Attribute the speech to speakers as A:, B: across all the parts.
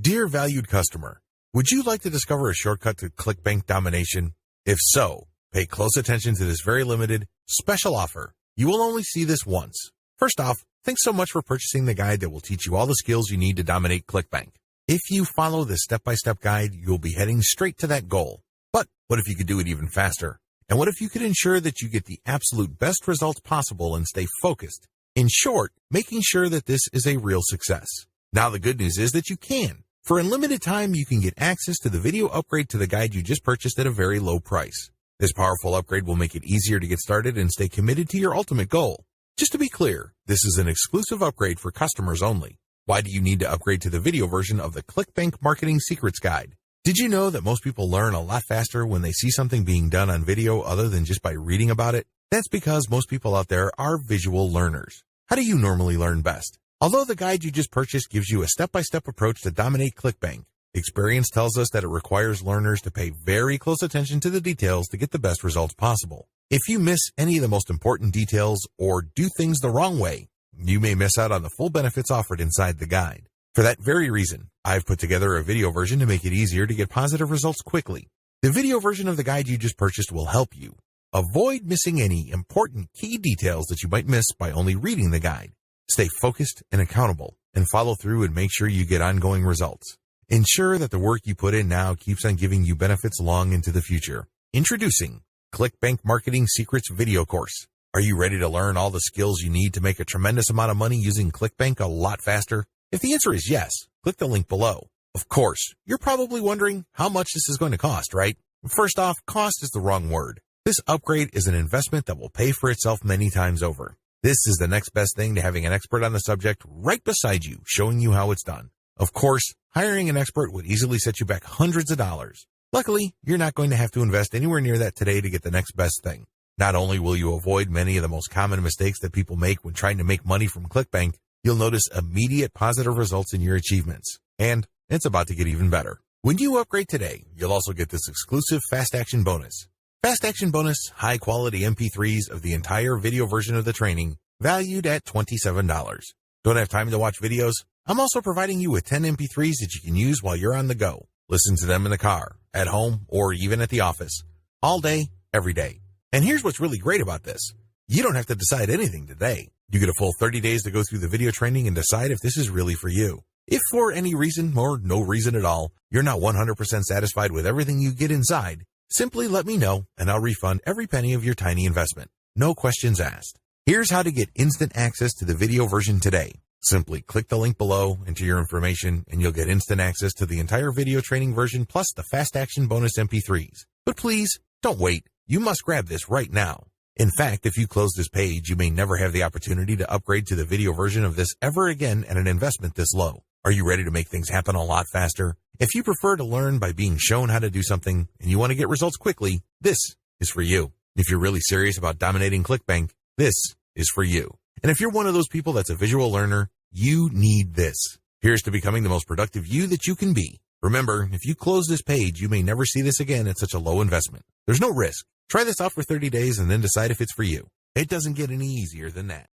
A: Dear valued customer, would you like to discover a shortcut to ClickBank domination? If so, pay close attention to this very limited, special offer. You will only see this once. First off, thanks so much for purchasing the guide that will teach you all the skills you need to dominate ClickBank. If you follow this step-by-step guide, you'll be heading straight to that goal. But what if you could do it even faster? And what if you could ensure that you get the absolute best results possible and stay focused? In short, making sure that this is a real success. Now the good news is that you can. For a limited time, you can get access to the video upgrade to the guide you just purchased at a very low price. This powerful upgrade will make it easier to get started and stay committed to your ultimate goal. Just to be clear, this is an exclusive upgrade for customers only. Why do you need to upgrade to the video version of the ClickBank Marketing Secrets Guide? Did you know that most people learn a lot faster when they see something being done on video other than just by reading about it? That's because most people out there are visual learners. How do you normally learn best? Although the guide you just purchased gives you a step-by-step approach to dominate ClickBank, experience tells us that it requires learners to pay very close attention to the details to get the best results possible. If you miss any of the most important details or do things the wrong way, you may miss out on the full benefits offered inside the guide. For that very reason, I've put together a video version to make it easier to get positive results quickly. The video version of the guide you just purchased will help you avoid missing any important key details that you might miss by only reading the guide. Stay focused and accountable, and follow through and make sure you get ongoing results. Ensure that the work you put in now keeps on giving you benefits long into the future. Introducing ClickBank Marketing Secrets video course. Are you ready to learn all the skills you need to make a tremendous amount of money using ClickBank a lot faster? If the answer is yes, click the link below. Of course, you're probably wondering how much this is going to cost, right? First off, cost is the wrong word. This upgrade is an investment that will pay for itself many times over. This is the next best thing to having an expert on the subject right beside you, showing you how it's done. Of course, hiring an expert would easily set you back hundreds of dollars. Luckily, you're not going to have to invest anywhere near that today to get the next best thing. Not only will you avoid many of the most common mistakes that people make when trying to make money from ClickBank, you'll notice immediate positive results in your achievements. And it's about to get even better. When you upgrade today, you'll also get this exclusive Fast Action bonus. Fast Action bonus, high-quality MP3s of the entire video version of the training, valued at $27. Don't have time to watch videos? I'm also providing you with 10 MP3s that you can use while you're on the go. Listen to them in the car, at home, or even at the office. All day, every day. And here's what's really great about this. You don't have to decide anything today. You get a full 30 days to go through the video training and decide if this is really for you. If for any reason, or no reason at all, you're not 100% satisfied with everything you get inside, simply let me know and I'll refund every penny of your tiny investment. No questions asked. Here's how to get instant access to the video version today. Simply click the link below, enter your information, and you'll get instant access to the entire video training version plus the Fast Action bonus MP3s. But please, don't wait. You must grab this right now. In fact, if you close this page, you may never have the opportunity to upgrade to the video version of this ever again at an investment this low. Are you ready to make things happen a lot faster? If you prefer to learn by being shown how to do something and you want to get results quickly, this is for you. If you're really serious about dominating ClickBank, this is for you. And if you're one of those people that's a visual learner, you need this. Here's to becoming the most productive you that you can be. Remember, if you close this page, you may never see this again at such a low investment. There's no risk. Try this out for 30 days and then decide if it's for you. It doesn't get any easier than that.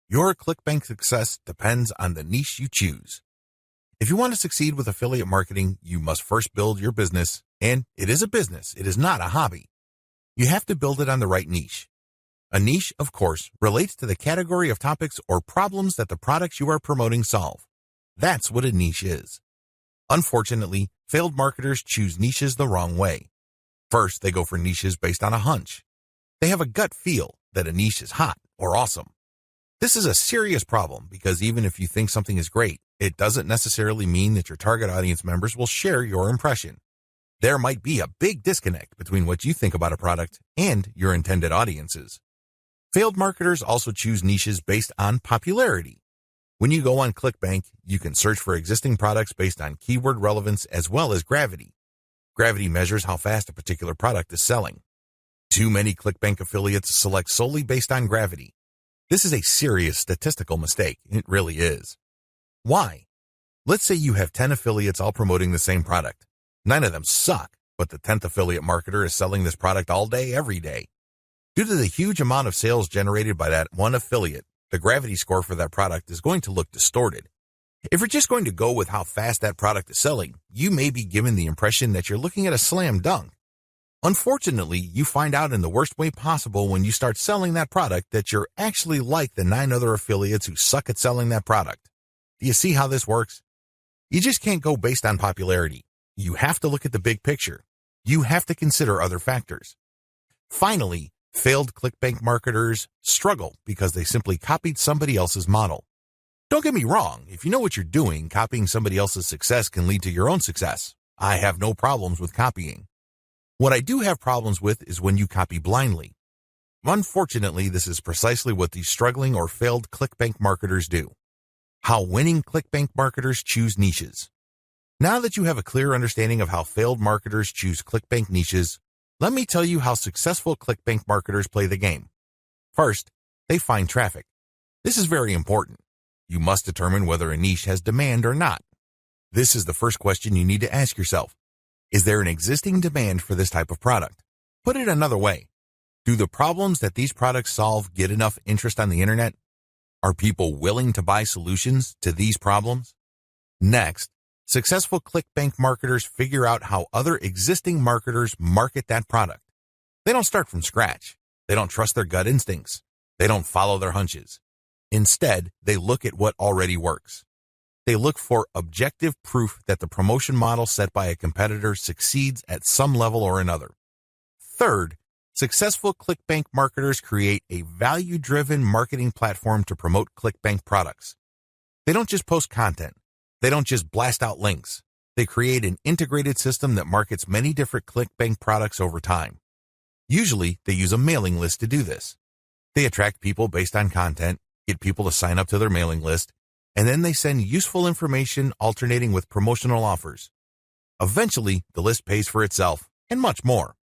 A: Your ClickBank success depends on the niche you choose. If you want to succeed with affiliate marketing, you must first build your business. And it is a business. It is not a hobby. You have to build it on the right niche. A niche, of course, relates to the category of topics or problems that the products you are promoting solve. That's what a niche is. Unfortunately, failed marketers choose niches the wrong way. First, they go for niches based on a hunch. They have a gut feel that a niche is hot or awesome. This is a serious problem because even if you think something is great, it doesn't necessarily mean that your target audience members will share your impression. There might be a big disconnect between what you think about a product and your intended audiences. Failed marketers also choose niches based on popularity. When you go on ClickBank, you can search for existing products based on keyword relevance as well as gravity. Gravity measures how fast a particular product is selling. Too many ClickBank affiliates select solely based on gravity. This is a serious statistical mistake. It really is. Why? Let's say you have 10 affiliates all promoting the same product. 9 of them suck, but the 10th affiliate marketer is selling this product all day, every day. Due to the huge amount of sales generated by that one affiliate, the gravity score for that product is going to look distorted. If you're just going to go with how fast that product is selling, you may be given the impression that you're looking at a slam dunk. Unfortunately, you find out in the worst way possible when you start selling that product that you're actually like the 9 other affiliates who suck at selling that product. Do you see how this works? You just can't go based on popularity. You have to look at the big picture. You have to consider other factors. Finally, failed clickbank marketers struggle because they simply copied somebody else's model. Don't get me wrong, if you know what you're doing, copying somebody else's success can lead to your own success. I have no problems with copying. What I do have problems with is when you copy blindly. Unfortunately, this is precisely what these struggling or failed clickbank marketers do. How winning clickbank marketers choose niches. Now that you have a clear understanding of how failed marketers choose clickbank niches, let me tell you how successful clickbank marketers play the game. First, they find traffic. This is very important. You must determine whether a niche has demand or not. This is the first question you need to ask yourself. Is there an existing demand for this type of product? Put it another way. Do the problems that these products solve get enough interest on the internet? Are people willing to buy solutions to these problems? Next, successful clickbank marketers figure out how other existing marketers market that product. They don't start from scratch. They don't trust their gut instincts. They don't follow their hunches. Instead, they look at what already works. They look for objective proof that the promotion model set by a competitor succeeds at some level or another. Third, successful clickbank marketers create a value-driven marketing platform to promote clickbank products. They don't just post content. They don't just blast out links. They create an integrated system that markets many different clickbank products over time. Usually, they use a mailing list to do this. They attract people based on content, get people to sign up to their mailing list, and then they send useful information alternating with promotional offers. Eventually, the list pays for itself, and much more.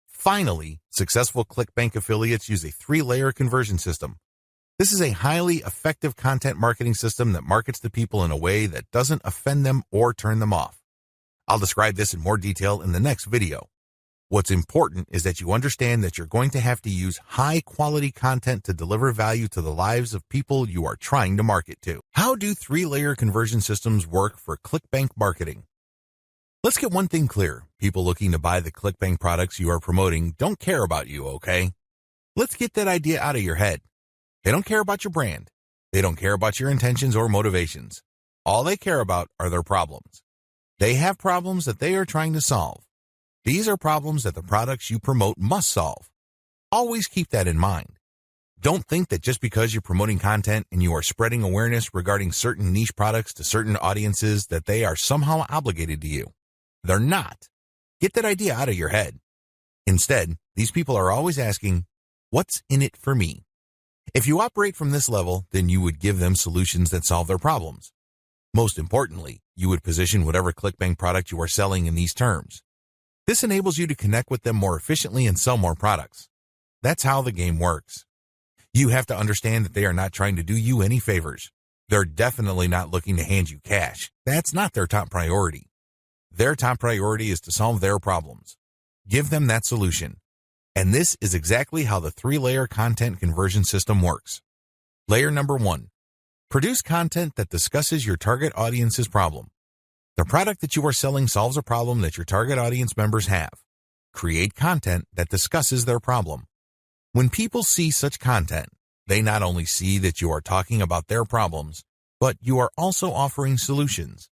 A: Finally, successful clickbank affiliates use a 3-layer conversion system. This is a highly effective content marketing system that markets to people in a way that doesn't offend them or turn them off. I'll describe this in more detail in the next video. What's important is that you understand that you're going to have to use high-quality content to deliver value to the lives of people you are trying to market to. How do 3-layer conversion systems work for clickbank marketing? Let's get one thing clear. People looking to buy the clickbank products you are promoting don't care about you, okay? Let's get that idea out of your head. They don't care about your brand. They don't care about your intentions or motivations. All they care about are their problems. They have problems that they are trying to solve. These are problems that the products you promote must solve. Always keep that in mind. Don't think that just because you're promoting content and you are spreading awareness regarding certain niche products to certain audiences that they are somehow obligated to you. They're not. Get that idea out of your head. Instead, these people are always asking, what's in it for me? If you operate from this level, then you would give them solutions that solve their problems. Most importantly, you would position whatever clickbank product you are selling in these terms. This enables you to connect with them more efficiently and sell more products. That's how the game works. You have to understand that they are not trying to do you any favors. They're definitely not looking to hand you cash. That's not their top priority. Their top priority is to solve their problems. Give them that solution. And this is exactly how the 3-layer content conversion system works. Layer number 1. Produce content that discusses your target audience's problem. The product that you are selling solves a problem that your target audience members have. Create content that discusses their problem. When people see such content, they not only see that you are talking about their problems, but you are also offering solutions.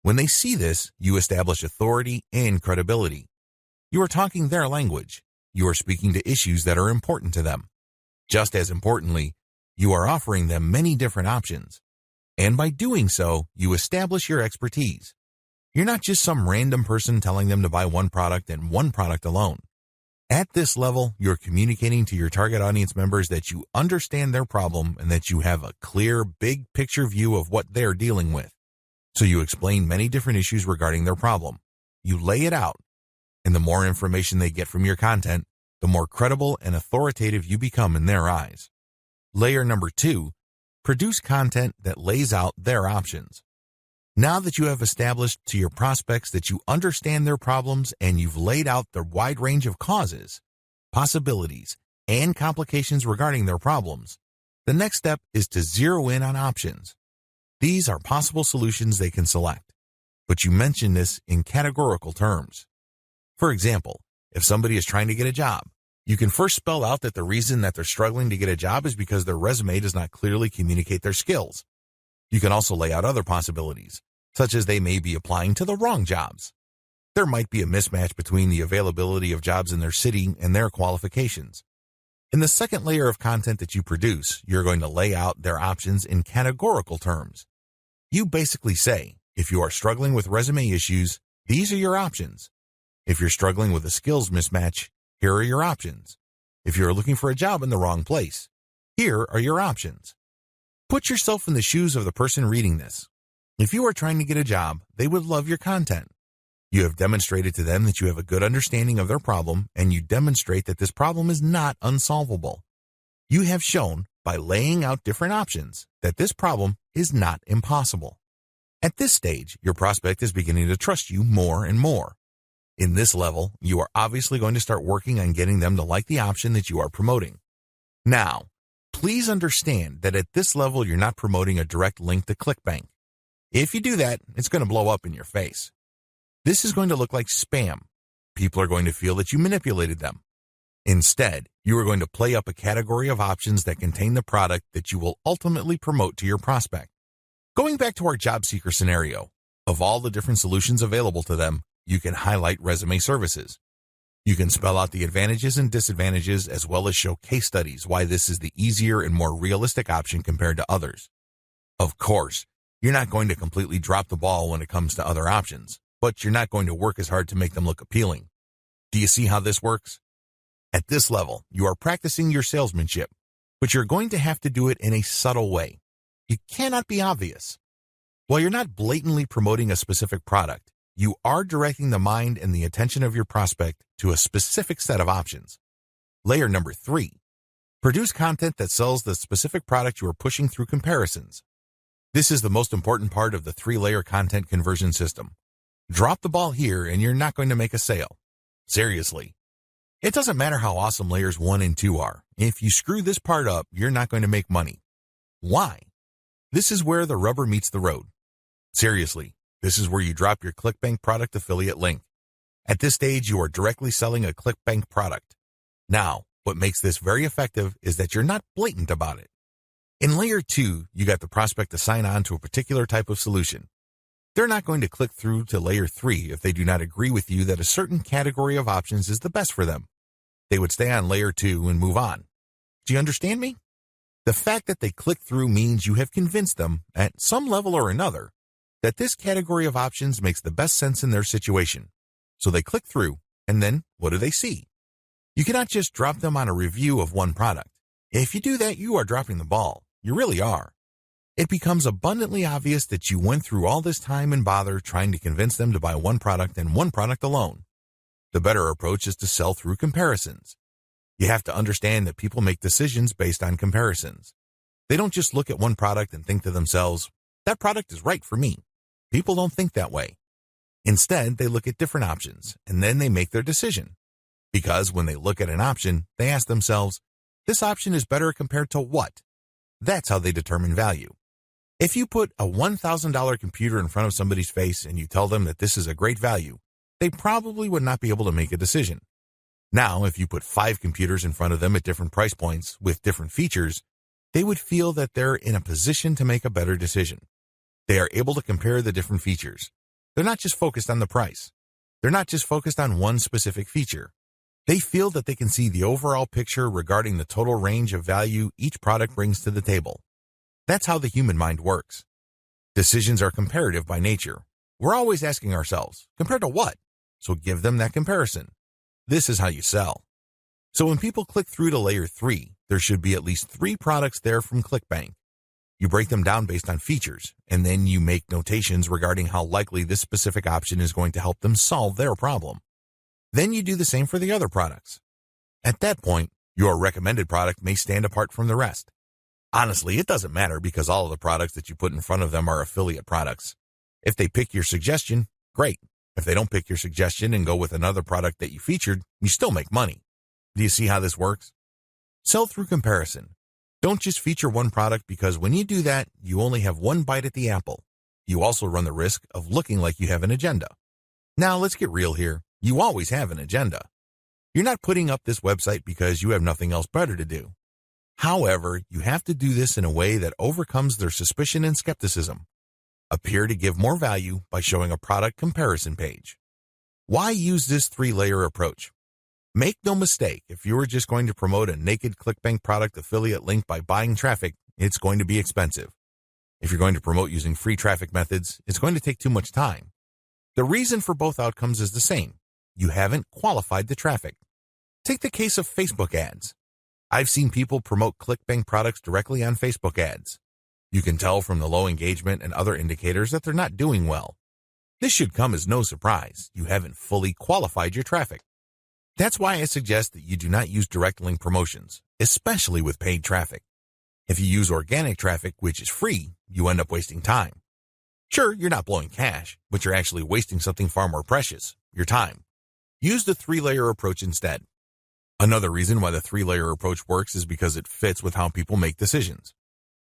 A: When they see this, you establish authority and credibility. You are talking their language. You are speaking to issues that are important to them. Just as importantly, you are offering them many different options. And by doing so, you establish your expertise. You're not just some random person telling them to buy one product and one product alone. At this level, you're communicating to your target audience members that you understand their problem and that you have a clear, big picture view of what they're dealing with. So you explain many different issues regarding their problem. You lay it out. And the more information they get from your content, the more credible and authoritative you become in their eyes. Layer number 2, produce content that lays out their options. Now that you have established to your prospects that you understand their problems and you've laid out the wide range of causes, possibilities, and complications regarding their problems, the next step is to zero in on options. These are possible solutions they can select, but you mention this in categorical terms. For example, if somebody is trying to get a job, you can first spell out that the reason that they're struggling to get a job is because their resume does not clearly communicate their skills. You can also lay out other possibilities, such as they may be applying to the wrong jobs. There might be a mismatch between the availability of jobs in their city and their qualifications. In the second layer of content that you produce, you're going to lay out their options in categorical terms. You basically say, if you are struggling with resume issues, these are your options. If you're struggling with a skills mismatch, here are your options. If you're looking for a job in the wrong place, here are your options. Put yourself in the shoes of the person reading this. If you are trying to get a job, they would love your content. You have demonstrated to them that you have a good understanding of their problem, and you demonstrate that this problem is not unsolvable. You have shown, by laying out different options, that this problem is not impossible. At this stage, your prospect is beginning to trust you more and more. In this level, you are obviously going to start working on getting them to like the option that you are promoting. Now, please understand that at this level, you're not promoting a direct link to ClickBank. If you do that, it's going to blow up in your face. This is going to look like spam. People are going to feel that you manipulated them. Instead, you are going to play up a category of options that contain the product that you will ultimately promote to your prospect. Going back to our job seeker scenario, of all the different solutions available to them, you can highlight resume services. You can spell out the advantages and disadvantages as well as show case studies why this is the easier and more realistic option compared to others. Of course, you're not going to completely drop the ball when it comes to other options, but you're not going to work as hard to make them look appealing. Do you see how this works? At this level, you are practicing your salesmanship, but you're going to have to do it in a subtle way. You cannot be obvious. While you're not blatantly promoting a specific product, you are directing the mind and the attention of your prospect to a specific set of options. Layer number 3. Produce content that sells the specific product you are pushing through comparisons. This is the most important part of the 3-layer content conversion system. Drop the ball here and you're not going to make a sale. Seriously. It doesn't matter how awesome layers 1 and 2 are. If you screw this part up, you're not going to make money. Why? This is where the rubber meets the road. Seriously. This is where you drop your ClickBank product affiliate link. At this stage, you are directly selling a ClickBank product. Now, what makes this very effective is that you're not blatant about it. In layer 2, you got the prospect to sign on to a particular type of solution. They're not going to click through to layer 3 if they do not agree with you that a certain category of options is the best for them. They would stay on layer 2 and move on. Do you understand me? The fact that they click through means you have convinced them, at some level or another, that this category of options makes the best sense in their situation. So they click through, and then what do they see? You cannot just drop them on a review of one product. If you do that, you are dropping the ball. You really are. It becomes abundantly obvious that you went through all this time and bother trying to convince them to buy one product and one product alone. The better approach is to sell through comparisons. You have to understand that people make decisions based on comparisons. They don't just look at one product and think to themselves, that product is right for me. People don't think that way. Instead, they look at different options, and then they make their decision. Because when they look at an option, they ask themselves, this option is better compared to what? That's how they determine value. If you put a $1,000 computer in front of somebody's face and you tell them that this is a great value, they probably would not be able to make a decision. Now, if you put 5 computers in front of them at different price points with different features, they would feel that they're in a position to make a better decision. They are able to compare the different features. They're not just focused on the price. They're not just focused on one specific feature. They feel that they can see the overall picture regarding the total range of value each product brings to the table. That's how the human mind works. Decisions are comparative by nature. We're always asking ourselves, compared to what? So give them that comparison. This is how you sell. So when people click through to layer 3, there should be at least 3 products there from ClickBank. You break them down based on features, and then you make notations regarding how likely this specific option is going to help them solve their problem. Then you do the same for the other products. At that point, your recommended product may stand apart from the rest. Honestly, it doesn't matter because all of the products that you put in front of them are affiliate products. If they pick your suggestion, great. If they don't pick your suggestion and go with another product that you featured, you still make money. Do you see how this works? Sell through comparison. Don't just feature one product, because when you do that, you only have one bite at the apple. You also run the risk of looking like you have an agenda. Now let's get real here. You always have an agenda. You're not putting up this website because you have nothing else better to do. However, you have to do this in a way that overcomes their suspicion and skepticism. Appear to give more value by showing a product comparison page. Why use this 3-layer approach? Make no mistake, if you were just going to promote a naked ClickBank product affiliate link by buying traffic, it's going to be expensive. If you're going to promote using free traffic methods, it's going to take too much time. The reason for both outcomes is the same. You haven't qualified the traffic. Take the case of Facebook ads. I've seen people promote ClickBank products directly on Facebook ads. You can tell from the low engagement and other indicators that they're not doing well. This should come as no surprise. You haven't fully qualified your traffic. That's why I suggest that you do not use direct link promotions, especially with paid traffic. If you use organic traffic, which is free, you end up wasting time. Sure, you're not blowing cash, but you're actually wasting something far more precious, your time. Use the 3-layer approach instead. Another reason why the 3-layer approach works is because it fits with how people make decisions.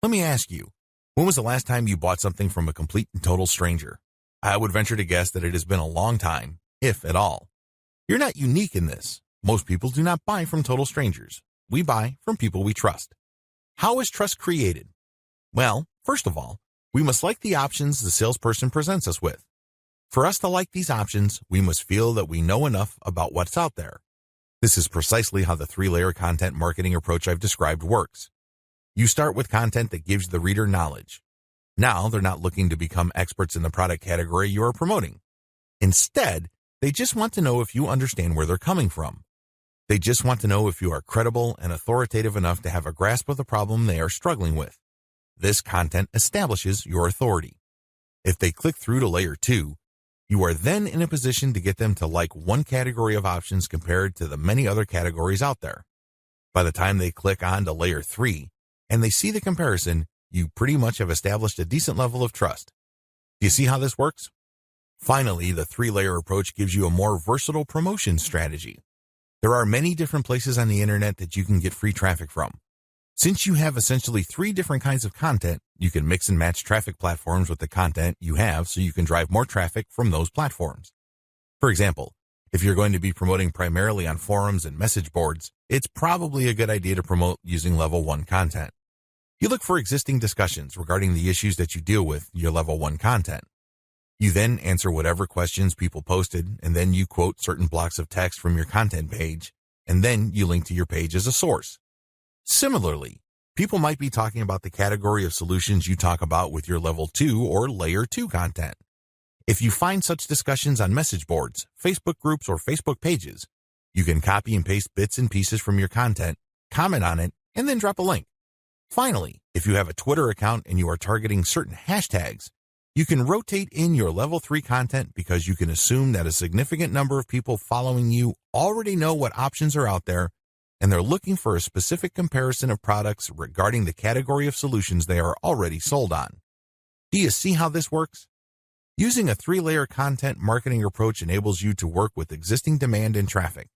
A: Let me ask you, when was the last time you bought something from a complete and total stranger? I would venture to guess that it has been a long time, if at all. You're not unique in this. Most people do not buy from total strangers. We buy from people we trust. How is trust created? Well, first of all, we must like the options the salesperson presents us with. For us to like these options, we must feel that we know enough about what's out there. This is precisely how the 3-layer content marketing approach I've described works. You start with content that gives the reader knowledge. Now they're not looking to become experts in the product category you are promoting. Instead, they just want to know if you understand where they're coming from. They just want to know if you are credible and authoritative enough to have a grasp of the problem they are struggling with. This content establishes your authority. If they click through to layer 2, you are then in a position to get them to like one category of options compared to the many other categories out there. By the time they click on to layer 3 and they see the comparison, you pretty much have established a decent level of trust. Do you see how this works? Finally, the 3-layer approach gives you a more versatile promotion strategy. There are many different places on the internet that you can get free traffic from. Since you have essentially 3 different kinds of content, you can mix and match traffic platforms with the content you have so you can drive more traffic from those platforms. For example, if you're going to be promoting primarily on forums and message boards, it's probably a good idea to promote using level 1 content. You look for existing discussions regarding the issues that you deal with your level 1 content. You then answer whatever questions people posted, and then you quote certain blocks of text from your content page, and then you link to your page as a source. Similarly, people might be talking about the category of solutions you talk about with your level 2 or layer 2 content. If you find such discussions on message boards, Facebook groups, or Facebook pages, you can copy and paste bits and pieces from your content, comment on it, and then drop a link. Finally, if you have a Twitter account and you are targeting certain hashtags, you can rotate in your level 3 content because you can assume that a significant number of people following you already know what options are out there, and they're looking for a specific comparison of products regarding the category of solutions they are already sold on. Do you see how this works? Using a 3-layer content marketing approach enables you to work with existing demand and traffic.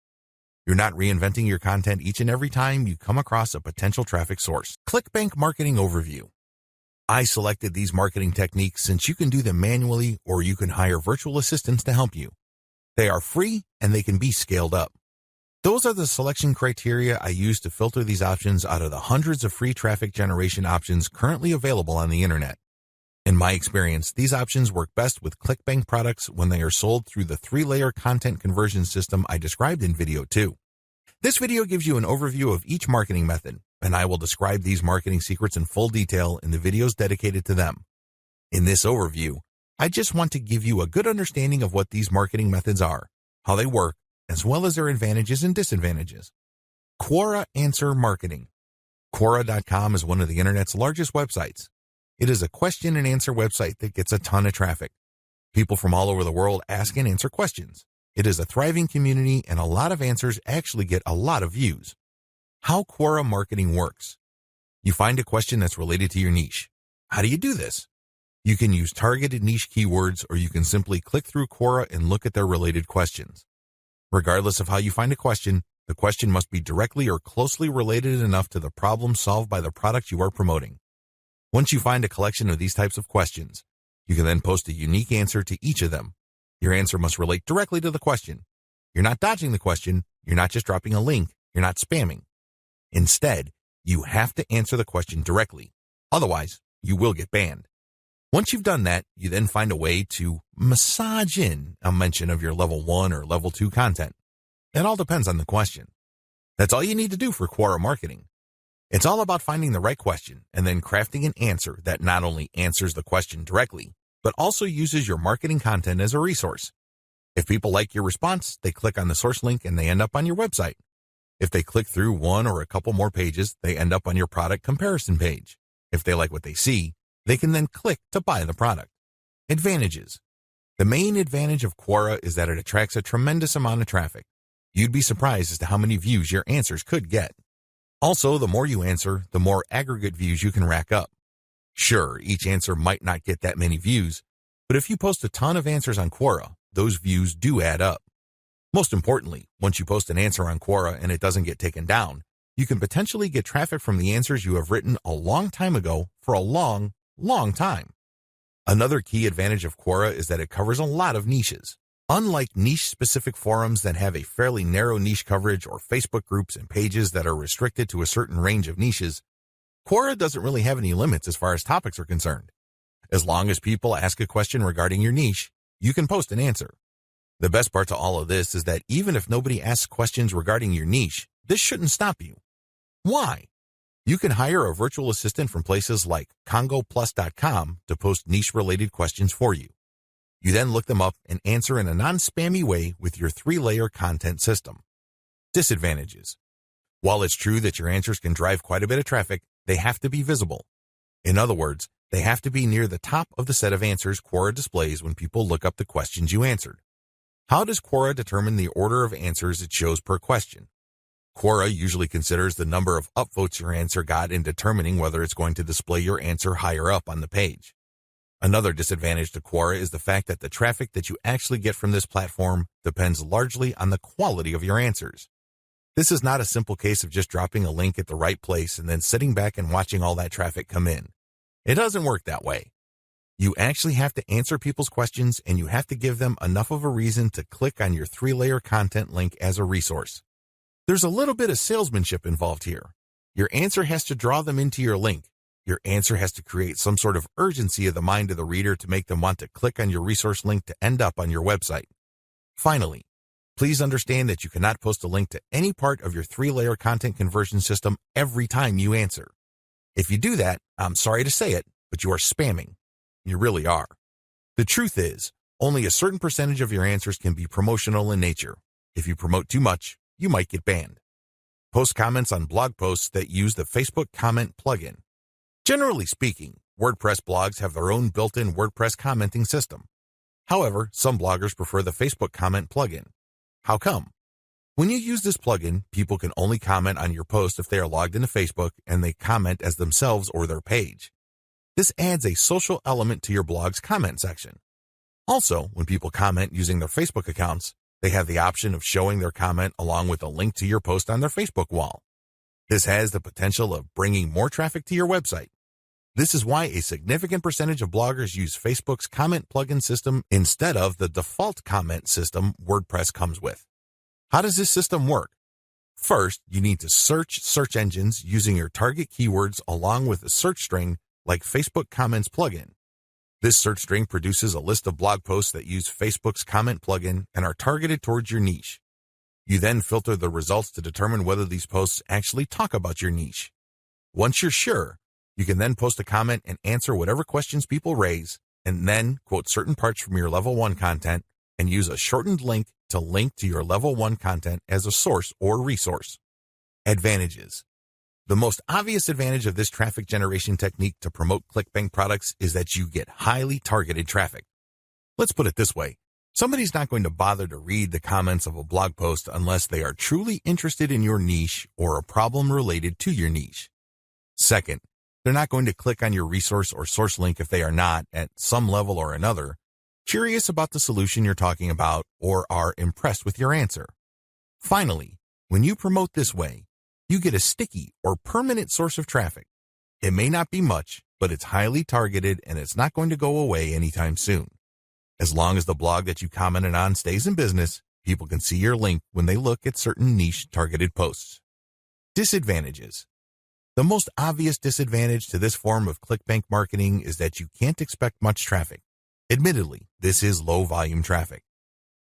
A: You're not reinventing your content each and every time you come across a potential traffic source. ClickBank Marketing Overview. I selected these marketing techniques since you can do them manually or you can hire virtual assistants to help you. They are free and they can be scaled up. Those are the selection criteria I use to filter these options out of the hundreds of free traffic generation options currently available on the internet. In my experience, these options work best with ClickBank products when they are sold through the 3-layer content conversion system I described in video 2. This video gives you an overview of each marketing method, and I will describe these marketing secrets in full detail in the videos dedicated to them. In this overview, I just want to give you a good understanding of what these marketing methods are, how they work, as well as their advantages and disadvantages. Quora Answer Marketing. Quora.com is one of the internet's largest websites. It is a question and answer website that gets a ton of traffic. People from all over the world ask and answer questions. It is a thriving community, and a lot of answers actually get a lot of views. How Quora marketing works. You find a question that's related to your niche. How do you do this? You can use targeted niche keywords, or you can simply click through Quora and look at their related questions. Regardless of how you find a question, The question must be directly or closely related enough to the problem solved by the product you are promoting. Once you find a collection of these types of questions, you can then post a unique answer to each of them. Your answer must relate directly to the question. You're not dodging the question. You're not just dropping a link. You're not spamming. Instead, you have to answer the question directly. Otherwise, you will get banned. Once you've done that, you then find a way to massage in a mention of your level 1 or level 2 content. It all depends on the question. That's all you need to do for Quora marketing. It's all about finding the right question and then crafting an answer that not only answers the question directly, but also uses your marketing content as a resource. If people like your response, they click on the source link and they end up on your website. If they click through one or a couple more pages, they end up on your product comparison page. If they like what they see, they can then click to buy the product. Advantages. The main advantage of Quora is that it attracts a tremendous amount of traffic. You'd be surprised as to how many views your answers could get. Also, the more you answer, the more aggregate views you can rack up. Sure, each answer might not get that many views, but if you post a ton of answers on Quora, those views do add up. Most importantly, once you post an answer on Quora and it doesn't get taken down, you can potentially get traffic from the answers you have written a long time ago for a long time. Another key advantage of Quora is that it covers a lot of niches. Unlike niche-specific forums that have a fairly narrow niche coverage or Facebook groups and pages that are restricted to a certain range of niches, Quora doesn't really have any limits as far as topics are concerned. As long as people ask a question regarding your niche, you can post an answer. The best part to all of this is that even if nobody asks questions regarding your niche, this shouldn't stop you. Why? You can hire a virtual assistant from places like congoplus.com to post niche-related questions for you. You then look them up and answer in a non-spammy way with your 3-layer content system. Disadvantages. While it's true that your answers can drive quite a bit of traffic, they have to be visible. In other words, they have to be near the top of the set of answers Quora displays when people look up the questions you answered. How does Quora determine the order of answers it shows per question? Quora usually considers the number of upvotes your answer got in determining whether it's going to display your answer higher up on the page. Another disadvantage to Quora is the fact that the traffic that you actually get from this platform depends largely on the quality of your answers. This is not a simple case of just dropping a link at the right place and then sitting back and watching all that traffic come in. It doesn't work that way. You actually have to answer people's questions and you have to give them enough of a reason to click on your 3-layer content link as a resource. There's a little bit of salesmanship involved here. Your answer has to draw them into your link. Your answer has to create some sort of urgency of the mind of the reader to make them want to click on your resource link to end up on your website. Finally, please understand that you cannot post a link to any part of your 3-layer content conversion system every time you answer. If you do that, I'm sorry to say it, but you are spamming. You really are. The truth is, only a certain percentage of your answers can be promotional in nature. If you promote too much, you might get banned. Post comments on blog posts that use the Facebook comment plugin. Generally speaking, WordPress blogs have their own built-in WordPress commenting system. However, some bloggers prefer the Facebook comment plugin. How come? When you use this plugin, people can only comment on your post if they are logged into Facebook and they comment as themselves or their page. This adds a social element to your blog's comment section. Also, when people comment using their Facebook accounts, they have the option of showing their comment along with a link to your post on their Facebook wall. This has the potential of bringing more traffic to your website. This is why a significant percentage of bloggers use Facebook's comment plugin system instead of the default comment system WordPress comes with. How does this system work? First, you need to search search engines using your target keywords along with a search string like Facebook Comments plugin. This search string produces a list of blog posts that use Facebook's comment plugin and are targeted towards your niche. You then filter the results to determine whether these posts actually talk about your niche. Once you're sure, you can then post a comment and answer whatever questions people raise, and then quote certain parts from your level 1 content and use a shortened link to link to your level 1 content as a source or resource. Advantages. The most obvious advantage of this traffic generation technique to promote ClickBank products is that you get highly targeted traffic. Let's put it this way. Somebody's not going to bother to read the comments of a blog post unless they are truly interested in your niche or a problem related to your niche. Second, they're not going to click on your resource or source link if they are not, at some level or another, curious about the solution you're talking about or are impressed with your answer. Finally, When you promote this way, you get a sticky or permanent source of traffic. It may not be much, but it's highly targeted and it's not going to go away anytime soon. As long as the blog that you commented on stays in business, people can see your link when they look at certain niche targeted posts. Disadvantages. The most obvious disadvantage to this form of clickbank marketing is that you can't expect much traffic. Admittedly, this is low volume traffic.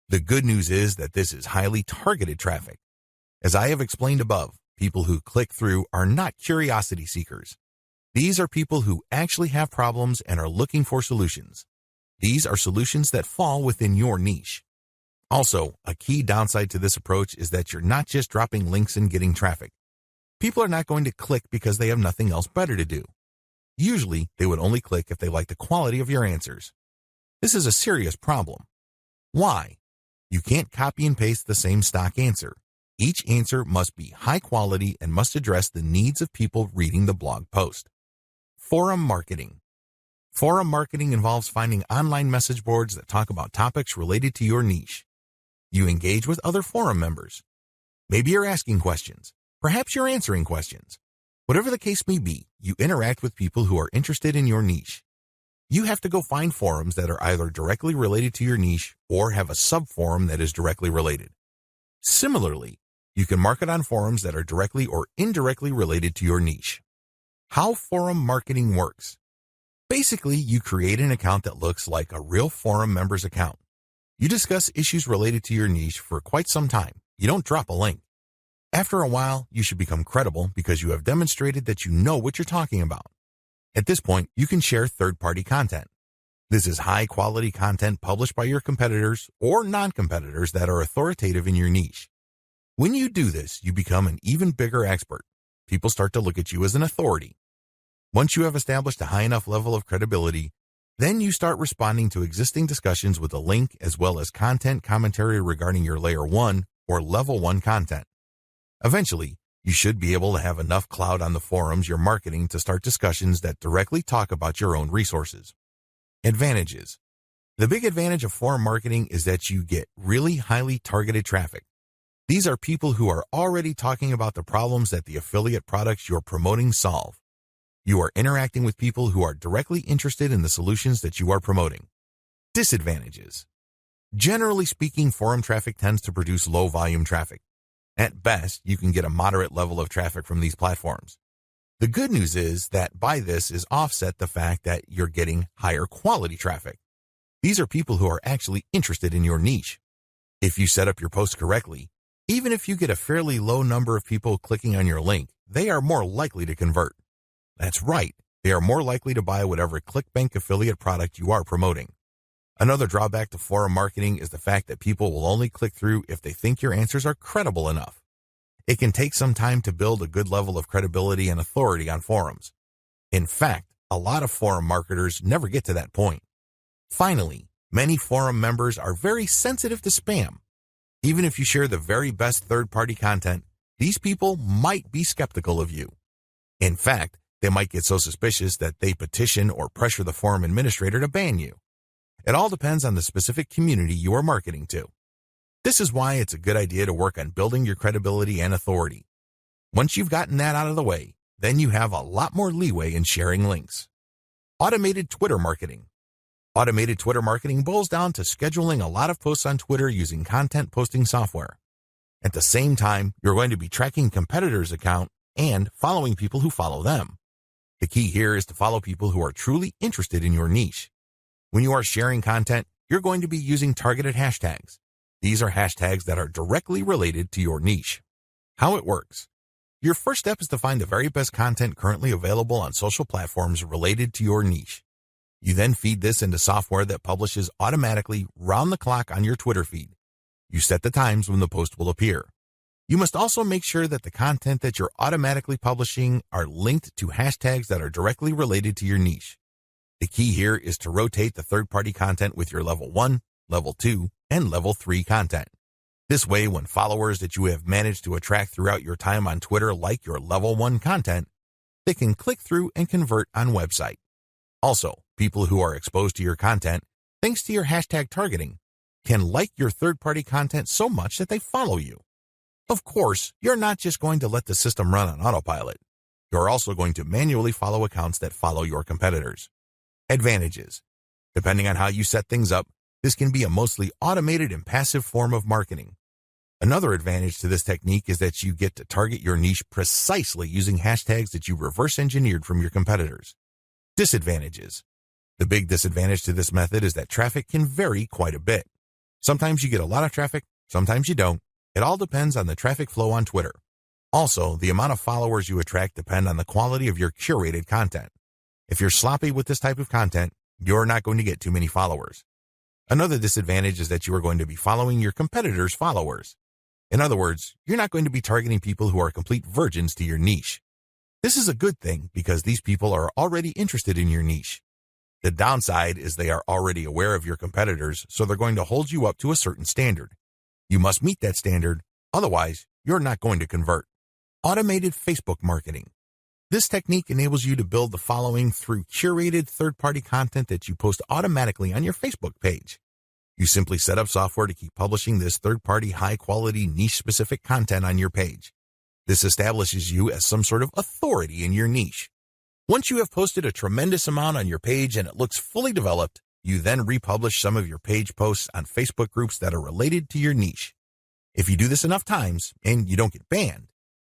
A: The good news is that this is highly targeted traffic. As I have explained above, people who click through are not curiosity seekers. These are people who actually have problems and are looking for solutions. These are solutions that fall within your niche. Also, a key downside to this approach is that you're not just dropping links and getting traffic. People are not going to click because they have nothing else better to do. Usually, they would only click if they like the quality of your answers. This is a serious problem. Why? You can't copy and paste the same stock answer. Each answer must be high quality and must address the needs of people reading the blog post. Forum marketing. Forum marketing involves finding online message boards that talk about topics related to your niche. You engage with other forum members. Maybe you're asking questions. Perhaps you're answering questions. Whatever the case may be, you interact with people who are interested in your niche. You have to go find forums that are either directly related to your niche or have a sub-forum that is directly related. Similarly, you can market on forums that are directly or indirectly related to your niche. How forum marketing works. Basically, you create an account that looks like a real forum member's account. You discuss issues related to your niche for quite some time. You don't drop a link. After a while, you should become credible because you have demonstrated that you know what you're talking about. At this point, you can share third-party content. This is high-quality content published by your competitors or non-competitors that are authoritative in your niche. When you do this, you become an even bigger expert. People start to look at you as an authority. Once you have established a high enough level of credibility, then you start responding to existing discussions with a link as well as content commentary regarding your Layer 1 or Level 1 content. Eventually, you should be able to have enough clout on the forums you're marketing to start discussions that directly talk about your own resources. Advantages. The big advantage of forum marketing is that you get really highly targeted traffic. These are people who are already talking about the problems that the affiliate products you're promoting solve. You are interacting with people who are directly interested in the solutions that you are promoting. Disadvantages. Generally speaking, forum traffic tends to produce low volume traffic. At best, you can get a moderate level of traffic from these platforms. The good news is that by this is offset the fact that you're getting higher quality traffic. These are people who are actually interested in your niche. If you set up your post correctly, even if you get a fairly low number of people clicking on your link, they are more likely to convert. That's right, they are more likely to buy whatever ClickBank affiliate product you are promoting. Another drawback to forum marketing is the fact that people will only click through if they think your answers are credible enough. It can take some time to build a good level of credibility and authority on forums. In fact, a lot of forum marketers never get to that point. Finally, many forum members are very sensitive to spam. Even if you share the very best third-party content, these people might be skeptical of you. In fact, they might get so suspicious that they petition or pressure the forum administrator to ban you. It all depends on the specific community you are marketing to. This is why it's a good idea to work on building your credibility and authority. Once you've gotten that out of the way, then you have a lot more leeway in sharing links. Automated Twitter marketing. Automated Twitter marketing boils down to scheduling a lot of posts on Twitter using content posting software. At the same time, you're going to be tracking competitors' account and following people who follow them. The key here is to follow people who are truly interested in your niche. When you are sharing content, you're going to be using targeted hashtags. These are hashtags that are directly related to your niche. How it works. Your first step is to find the very best content currently available on social platforms related to your niche. You then feed this into software that publishes automatically round the clock on your Twitter feed. You set the times when the post will appear. You must also make sure that the content that you're automatically publishing are linked to hashtags that are directly related to your niche. The key here is to rotate the third-party content with your Level 1, Level 2, and Level 3 content. This way, when followers that you have managed to attract throughout your time on Twitter like your Level 1 content, they can click through and convert on website. Also, people who are exposed to your content, thanks to your hashtag targeting, can like your third-party content so much that they follow you. Of course, you're not just going to let the system run on autopilot. You're also going to manually follow accounts that follow your competitors. Advantages. Depending on how you set things up, this can be a mostly automated and passive form of marketing. Another advantage to this technique is that you get to target your niche precisely using hashtags that you reverse engineered from your competitors. Disadvantages. The big disadvantage to this method is that traffic can vary quite a bit. Sometimes you get a lot of traffic, sometimes you don't. It all depends on the traffic flow on Twitter. Also, the amount of followers you attract depend on the quality of your curated content. If you're sloppy with this type of content, you're not going to get too many followers. Another disadvantage is that you are going to be following your competitors' followers. In other words, you're not going to be targeting people who are complete virgins to your niche. This is a good thing because these people are already interested in your niche. The downside is they are already aware of your competitors, so they're going to hold you up to a certain standard. You must meet that standard, otherwise you're not going to convert. Automated Facebook marketing. This technique enables you to build the following through curated third-party content that you post automatically on your Facebook page. You simply set up software to keep publishing this third-party high-quality niche-specific content on your page. This establishes you as some sort of authority in your niche. Once you have posted a tremendous amount on your page and it looks fully developed, you then republish some of your page posts on Facebook groups that are related to your niche. If you do this enough times and you don't get banned,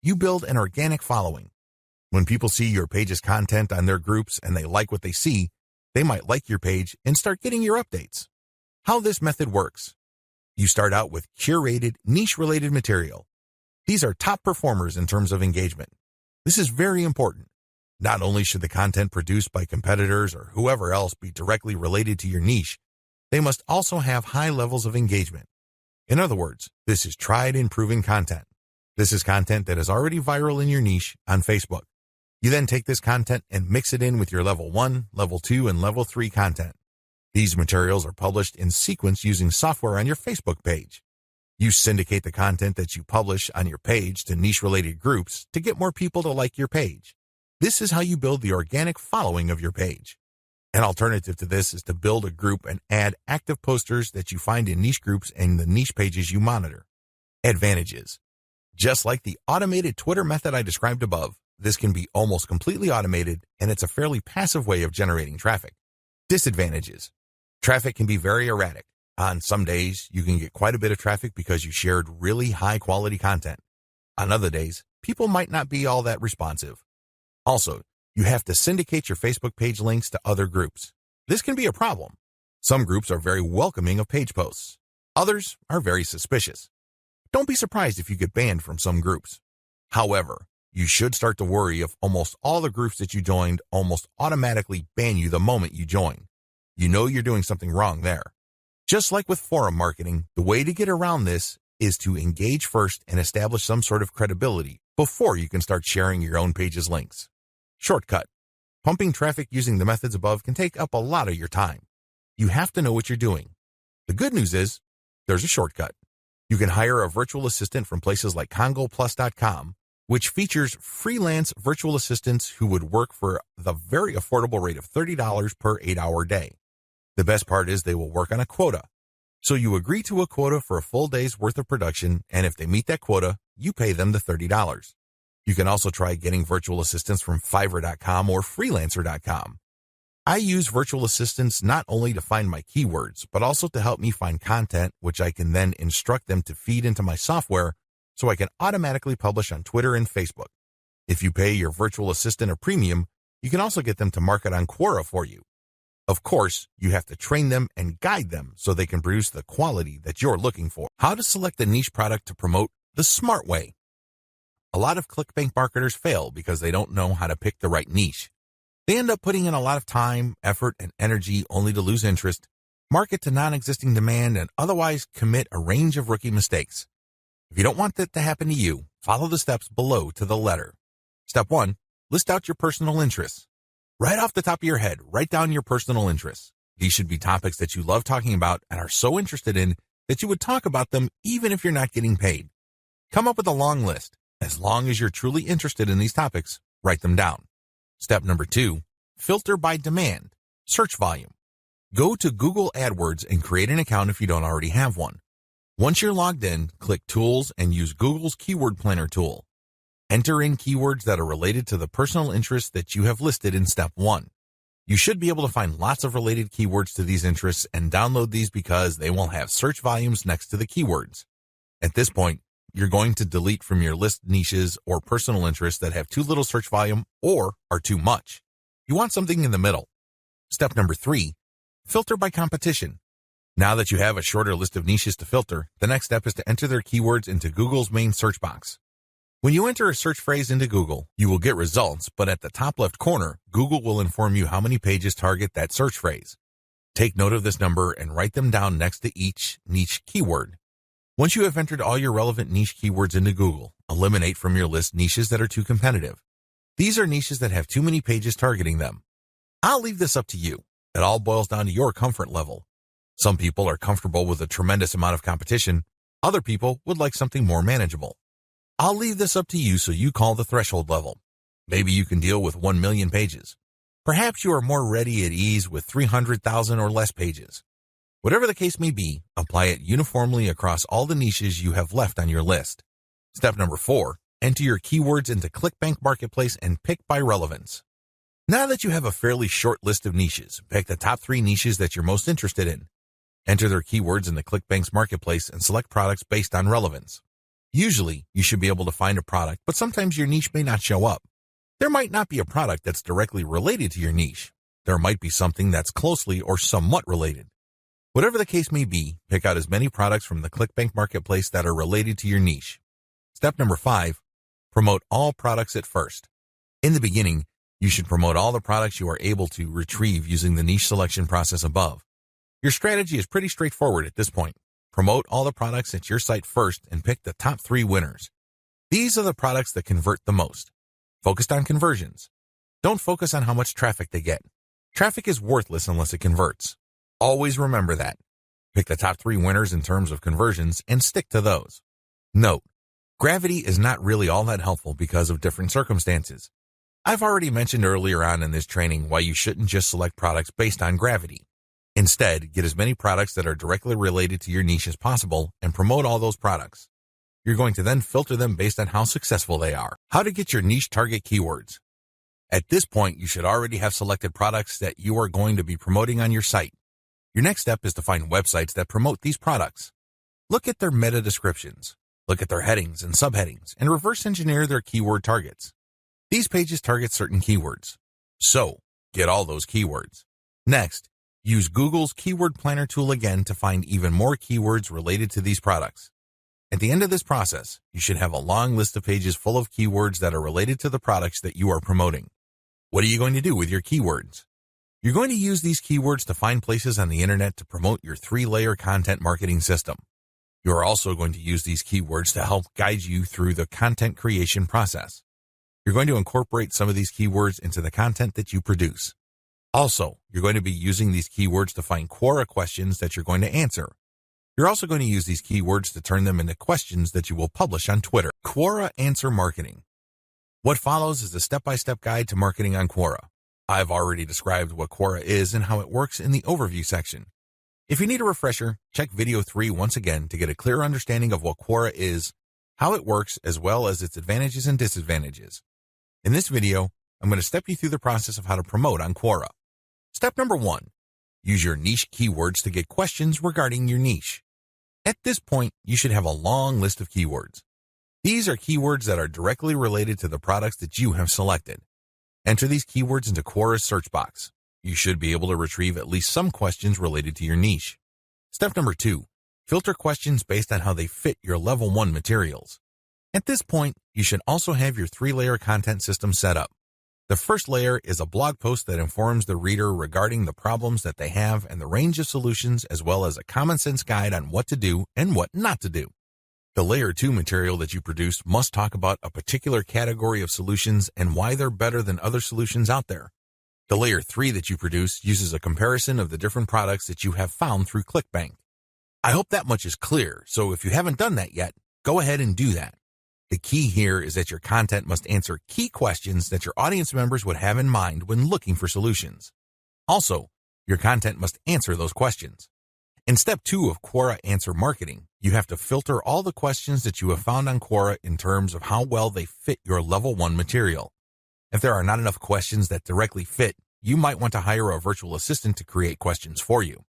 A: you build an organic following. When people see your page's content on their groups and they like what they see, they might like your page and start getting your updates. How this method works. You start out with curated, niche-related material. These are top performers in terms of engagement. This is very important. Not only should the content produced by competitors or whoever else be directly related to your niche, they must also have high levels of engagement. In other words, this is tried and proven content. This is content that is already viral in your niche on Facebook. You then take this content and mix it in with your level 1, level 2, and level 3 content. These materials are published in sequence using software on your Facebook page. You syndicate the content that you publish on your page to niche-related groups to get more people to like your page. This is how you build the organic following of your page. An alternative to this is to build a group and add active posters that you find in niche groups and the niche pages you monitor. Advantages. Just like the automated Twitter method I described above, this can be almost completely automated, and it's a fairly passive way of generating traffic. Disadvantages. Traffic can be very erratic. On some days, you can get quite a bit of traffic because you shared really high-quality content. On other days, people might not be all that responsive. Also, you have to syndicate your Facebook page links to other groups. This can be a problem. Some groups are very welcoming of page posts. Others are very suspicious. Don't be surprised if you get banned from some groups. However, you should start to worry if almost all the groups that you joined almost automatically ban you the moment you join. You know you're doing something wrong there. Just like with forum marketing, the way to get around this is to engage first and establish some sort of credibility before you can start sharing your own page's links. Shortcut. Pumping traffic using the methods above can take up a lot of your time. You have to know what you're doing. The good news is, there's a shortcut. You can hire a virtual assistant from places like CongoPlus.com, which features freelance virtual assistants who would work for the very affordable rate of $30 per 8-hour day. The best part is they will work on a quota. So you agree to a quota for a full day's worth of production, and if they meet that quota, you pay them the $30. You can also try getting virtual assistants from Fiverr.com or Freelancer.com. I use virtual assistants not only to find my keywords, but also to help me find content, which I can then instruct them to feed into my software so I can automatically publish on Twitter and Facebook. If you pay your virtual assistant a premium, you can also get them to market on Quora for you. Of course, you have to train them and guide them so they can produce the quality that you're looking for. How to select a niche product to promote the smart way. A lot of clickbank marketers fail because they don't know how to pick the right niche. They end up putting in a lot of time, effort, and energy only to lose interest, market to non-existing demand, and otherwise commit a range of rookie mistakes. If you don't want that to happen to you, follow the steps below to the letter. Step 1, list out your personal interests. Right off the top of your head, write down your personal interests. These should be topics that you love talking about and are so interested in that you would talk about them even if you're not getting paid. Come up with a long list. As long as you're truly interested in these topics, write them down. Step number 2, filter by demand, search volume. Go to Google AdWords and create an account if you don't already have one. Once you're logged in, click Tools and use Google's Keyword Planner tool. Enter in keywords that are related to the personal interests that you have listed in Step 1. You should be able to find lots of related keywords to these interests and download these because they will have search volumes next to the keywords. At this point, you're going to delete from your list niches or personal interests that have too little search volume or are too much. You want something in the middle. Step number 3, filter by competition. Now that you have a shorter list of niches to filter, the next step is to enter their keywords into Google's main search box. When you enter a search phrase into Google, you will get results, but at the top left corner, Google will inform you how many pages target that search phrase. Take note of this number and write them down next to each niche keyword. Once you have entered all your relevant niche keywords into Google, eliminate from your list niches that are too competitive. These are niches that have too many pages targeting them. I'll leave this up to you. It all boils down to your comfort level. Some people are comfortable with a tremendous amount of competition. Other people would like something more manageable. I'll leave this up to you so you call the threshold level. Maybe you can deal with 1 million pages. Perhaps you are more ready at ease with 300,000 or less pages. Whatever the case may be, apply it uniformly across all the niches you have left on your list. Step number 4, enter your keywords into ClickBank Marketplace and pick by relevance. Now that you have a fairly short list of niches, pick the top 3 niches that you're most interested in. Enter their keywords in the ClickBank's Marketplace and select products based on relevance. Usually, you should be able to find a product, but sometimes your niche may not show up. There might not be a product that's directly related to your niche. There might be something that's closely or somewhat related. Whatever the case may be, pick out as many products from the ClickBank Marketplace that are related to your niche. Step number 5, promote all products at first. In the beginning, you should promote all the products you are able to retrieve using the niche selection process above. Your strategy is pretty straightforward at this point. Promote all the products at your site first and pick the top 3 winners. These are the products that convert the most. Focused on conversions. Don't focus on how much traffic they get. Traffic is worthless unless it converts. Always remember that. Pick the top 3 winners in terms of conversions and stick to those. Note, gravity is not really all that helpful because of different circumstances. I've already mentioned earlier on in this training why you shouldn't just select products based on gravity. Instead, get as many products that are directly related to your niche as possible and promote all those products. You're going to then filter them based on how successful they are. How to get your niche target keywords. At this point, you should already have selected products that you are going to be promoting on your site. Your next step is to find websites that promote these products. Look at their meta descriptions. Look at their headings and subheadings and reverse engineer their keyword targets. These pages target certain keywords. So, get all those keywords. Next, use Google's Keyword Planner tool again to find even more keywords related to these products. At the end of this process, you should have a long list of pages full of keywords that are related to the products that you are promoting. What are you going to do with your keywords? You're going to use these keywords to find places on the internet to promote your 3-layer content marketing system. You are also going to use these keywords to help guide you through the content creation process. You're going to incorporate some of these keywords into the content that you produce. Also, you're going to be using these keywords to find Quora questions that you're going to answer. You're also going to use these keywords to turn them into questions that you will publish on Twitter. Quora Answer Marketing. What follows is a step-by-step guide to marketing on Quora. I've already described what Quora is and how it works in the overview section. If you need a refresher, check video 3 once again to get a clear understanding of what Quora is, how it works, as well as its advantages and disadvantages. In this video, I'm going to step you through the process of how to promote on Quora. Step number 1, use your niche keywords to get questions regarding your niche. At this point, you should have a long list of keywords. These are keywords that are directly related to the products that you have selected. Enter these keywords into Quora's search box. You should be able to retrieve at least some questions related to your niche. Step number 2, filter questions based on how they fit your level 1 materials. At this point, you should also have your 3-layer content system set up. The first layer is a blog post that informs the reader regarding the problems that they have and the range of solutions, as well as a common sense guide on what to do and what not to do. The layer 2 material that you produce must talk about a particular category of solutions and why they're better than other solutions out there. The layer 3 that you produce uses a comparison of the different products that you have found through ClickBank. I hope that much is clear, so if you haven't done that yet, go ahead and do that. The key here is that your content must answer key questions that your audience members would have in mind when looking for solutions. Also, your content must answer those questions. In step 2 of Quora Answer Marketing, you have to filter all the questions that you have found on Quora in terms of how well they fit your level 1 material. If there are not enough questions that directly fit, you might want to hire a virtual assistant to create questions for you.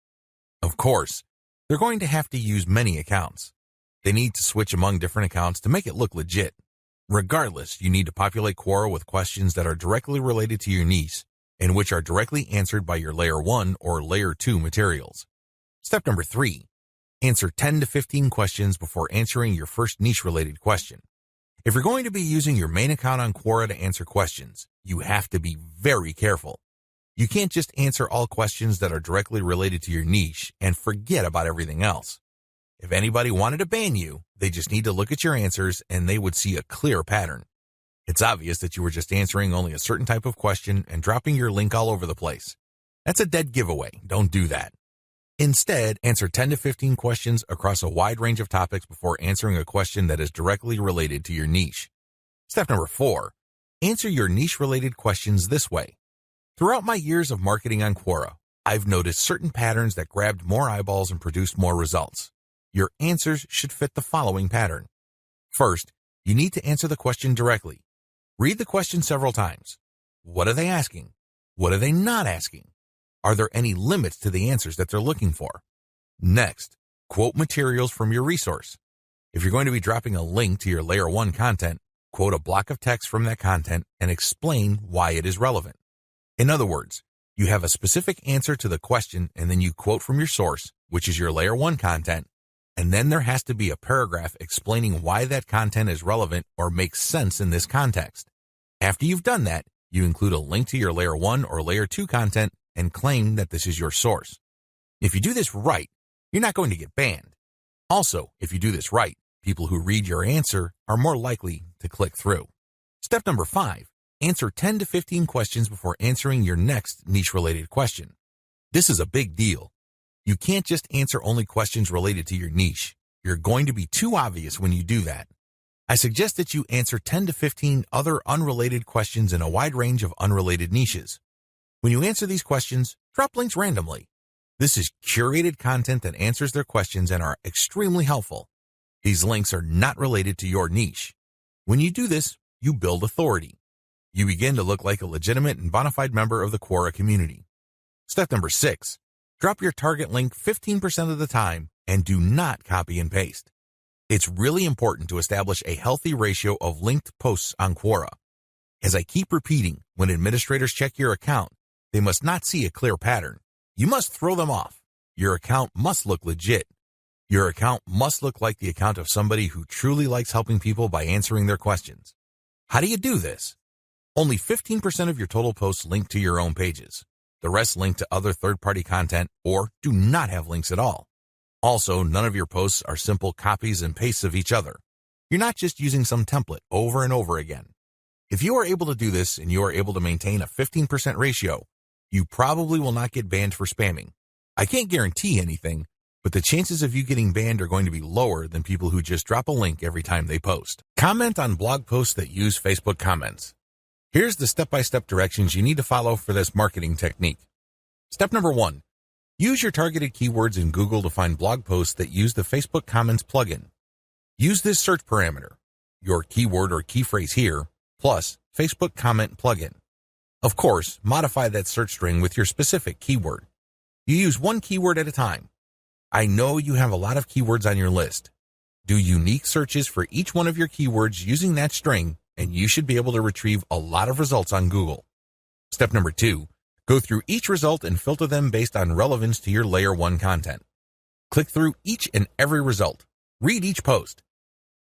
A: Of course, they're going to have to use many accounts. They need to switch among different accounts to make it look legit. Regardless, you need to populate Quora with questions that are directly related to your niche and which are directly answered by your Layer 1 or Layer 2 materials. Step number 3. Answer 10 to 15 questions before answering your first niche-related question. If you're going to be using your main account on Quora to answer questions, you have to be very careful. You can't just answer all questions that are directly related to your niche and forget about everything else. If anybody wanted to ban you, they just need to look at your answers and they would see a clear pattern. It's obvious that you were just answering only a certain type of question and dropping your link all over the place. That's a dead giveaway. Don't do that. Instead, answer 10 to 15 questions across a wide range of topics before answering a question that is directly related to your niche. Step number 4. Answer your niche-related questions this way. Throughout my years of marketing on Quora, I've noticed certain patterns that grabbed more eyeballs and produced more results. Your answers should fit the following pattern. First, you need to answer the question directly. Read the question several times. What are they asking? What are they not asking? Are there any limits to the answers that they're looking for? Next, quote materials from your resource. If you're going to be dropping a link to your Layer 1 content, quote a block of text from that content and explain why it is relevant. In other words, you have a specific answer to the question and then you quote from your source, which is your Layer 1 content, and then there has to be a paragraph explaining why that content is relevant or makes sense in this context. After you've done that, you include a link to your Layer 1 or Layer 2 content and claim that this is your source. If you do this right, you're not going to get banned. Also, if you do this right, people who read your answer are more likely to click through. Step number 5, answer 10 to 15 questions before answering your next niche-related question. This is a big deal. You can't just answer only questions related to your niche. You're going to be too obvious when you do that. I suggest that you answer 10 to 15 other unrelated questions in a wide range of unrelated niches. When you answer these questions, drop links randomly. This is curated content that answers their questions and are extremely helpful. These links are not related to your niche. When you do this, you build authority. You begin to look like a legitimate and bona fide member of the Quora community. Step number 6, drop your target link 15% of the time and do not copy and paste. It's really important to establish a healthy ratio of linked posts on Quora. As I keep repeating, when administrators check your account, they must not see a clear pattern. You must throw them off. Your account must look legit. Your account must look like the account of somebody who truly likes helping people by answering their questions. How do you do this? Only 15% of your total posts link to your own pages. The rest link to other third-party content or do not have links at all. Also, none of your posts are simple copies and pastes of each other. You're not just using some template over and over again. If you are able to do this and you are able to maintain a 15% ratio, you probably will not get banned for spamming. I can't guarantee anything, but the chances of you getting banned are going to be lower than people who just drop a link every time they post. Comment on blog posts that use Facebook comments. Here's the step-by-step directions you need to follow for this marketing technique. Step number 1, use your targeted keywords in Google to find blog posts that use the Facebook Comments plugin. Use this search parameter, your keyword or key phrase here, plus Facebook Comment plugin. Of course, modify that search string with your specific keyword. You use one keyword at a time. I know you have a lot of keywords on your list. Do unique searches for each one of your keywords using that string, and you should be able to retrieve a lot of results on Google. Step number 2, go through each result and filter them based on relevance to your Layer 1 content. Click through each and every result. Read each post.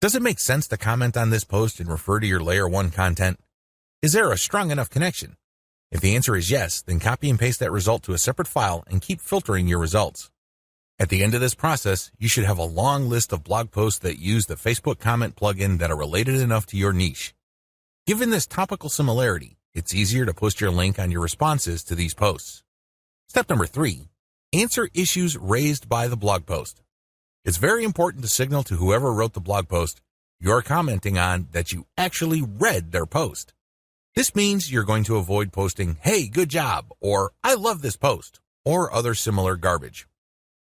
A: Does it make sense to comment on this post and refer to your Layer 1 content? Is there a strong enough connection? If the answer is yes, then copy and paste that result to a separate file and keep filtering your results. At the end of this process, you should have a long list of blog posts that use the Facebook Comment plugin that are related enough to your niche. Given this topical similarity, it's easier to post your link on your responses to these posts. Step number 3, answer issues raised by the blog post. It's very important to signal to whoever wrote the blog post you're commenting on that you actually read their post. This means you're going to avoid posting, "Hey, good job," or "I love this post," or other similar garbage.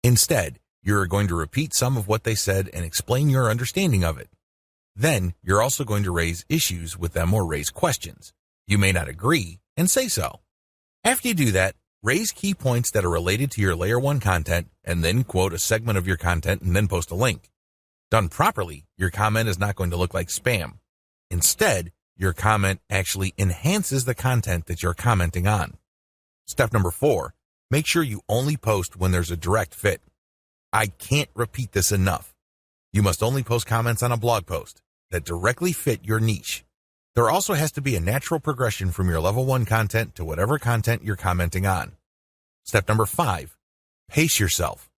A: Instead, you're going to repeat some of what they said and explain your understanding of it. Then, you're also going to raise issues with them or raise questions. You may not agree, and say so. After you do that, raise key points that are related to your Layer 1 content, and then quote a segment of your content and then post a link. Done properly, your comment is not going to look like spam. Instead, your comment actually enhances the content that you're commenting on. Step number 4, make sure you only post when there's a direct fit. I can't repeat this enough. You must only post comments on a blog post that directly fit your niche. There also has to be a natural progression from your level 1 content to whatever content you're commenting on. Step number 5, pace yourself.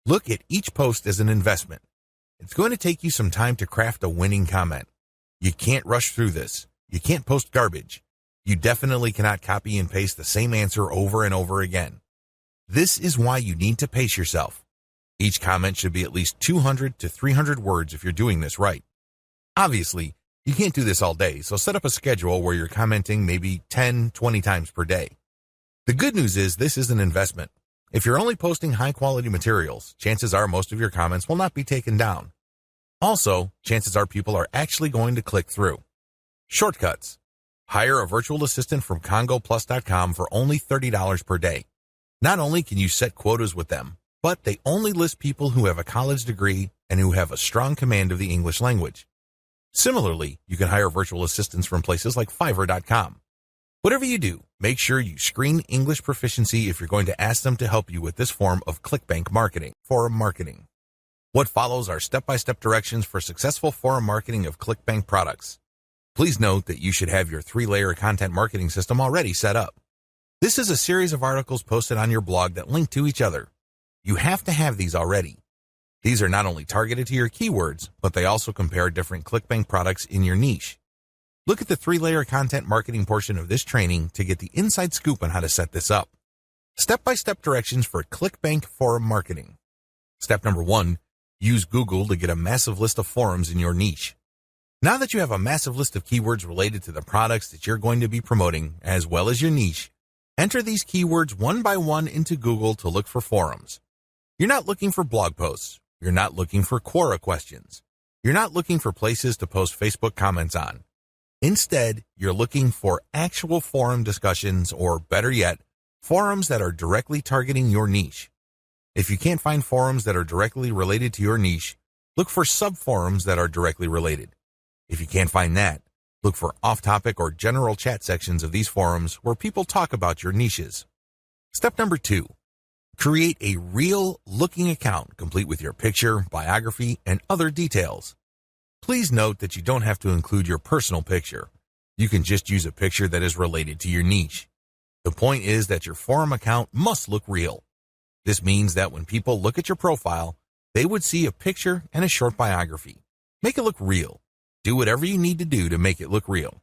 A: Look at each post as an investment. It's going to take you some time to craft a winning comment. You can't rush through this. You can't post garbage. You definitely cannot copy and paste the same answer over and over again. This is why you need to pace yourself. Each comment should be at least 200 to 300 words if you're doing this right. Obviously, you can't do this all day, so set up a schedule where you're commenting maybe 10, 20 times per day. The good news is this is an investment. If you're only posting high-quality materials, chances are most of your comments will not be taken down. Also, chances are people are actually going to click through. Shortcuts. Hire a virtual assistant from CongoPlus.com for only $30 per day. Not only can you set quotas with them, but they only list people who have a college degree and who have a strong command of the English language. Similarly, you can hire virtual assistants from places like Fiverr.com. Whatever you do, make sure you screen English proficiency if you're going to ask them to help you with this form of clickbank marketing, forum marketing. What follows are step-by-step directions for successful forum marketing of clickbank products. Please note that you should have your 3-layer content marketing system already set up. This is a series of articles posted on your blog that link to each other. You have to have these already. These are not only targeted to your keywords, but they also compare different clickbank products in your niche. Look at the 3-layer content marketing portion of this training to get the inside scoop on how to set this up. Step-by-step directions for clickbank forum marketing. Step number 1, use Google to get a massive list of forums in your niche. Now that you have a massive list of keywords related to the products that you're going to be promoting, as well as your niche, enter these keywords one by one into Google to look for forums. You're not looking for blog posts. You're not looking for Quora questions. You're not looking for places to post Facebook comments on. Instead, you're looking for actual forum discussions, or better yet, forums that are directly targeting your niche. If you can't find forums that are directly related to your niche, look for sub-forums that are directly related. If you can't find that, look for off-topic or general chat sections of these forums where people talk about your niches. Step number 2, create a real-looking account complete with your picture, biography, and other details. Please note that you don't have to include your personal picture. You can just use a picture that is related to your niche. The point is that your forum account must look real. This means that when people look at your profile, they would see a picture and a short biography. Make it look real. Do whatever you need to do to make it look real.